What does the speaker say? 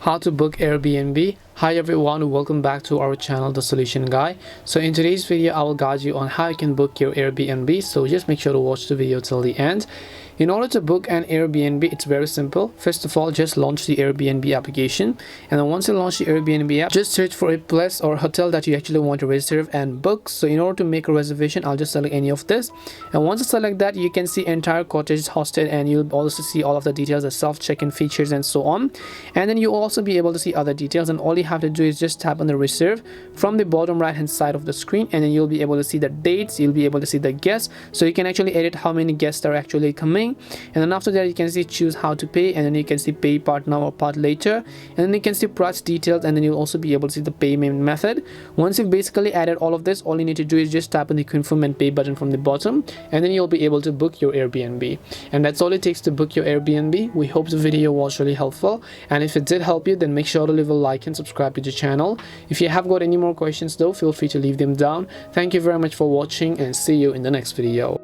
How to book Airbnb. Hi everyone, welcome back to our channel, The Solution Guy. So in today's video I will guide you on how you can book your Airbnb, so just make sure to watch the video till the end. In order to book an Airbnb, it's very simple. First of all, just launch the Airbnb application, and then once you launch the Airbnb app, just search for a place or hotel that you actually want to reserve and book. So in order to make a reservation, I'll just select any of this, and once you select that, you can see entire cottage hosted, and you'll also see all of the details, the self check-in features and so on. And then you'll also be able to see other details, and all you have to do is just tap on the reserve from the bottom right hand side of the screen, and then you'll be able to see the dates, you'll be able to see the guests, so you can actually edit how many guests are actually coming. And then after that, you can see choose how to pay, and then you can see pay part now or part later, and then you can see price details, and then you'll also be able to see the payment method. Once you've basically added all of this, all you need to do is just tap on the confirm and pay button from the bottom, and then you'll be able to book your Airbnb. And that's all it takes to book your Airbnb. We hope the video was really helpful, and if it did help you, then make sure to leave a like and subscribe to the channel. If you have got any more questions though, feel free to leave them down. Thank you very much for watching, and see you in the next video.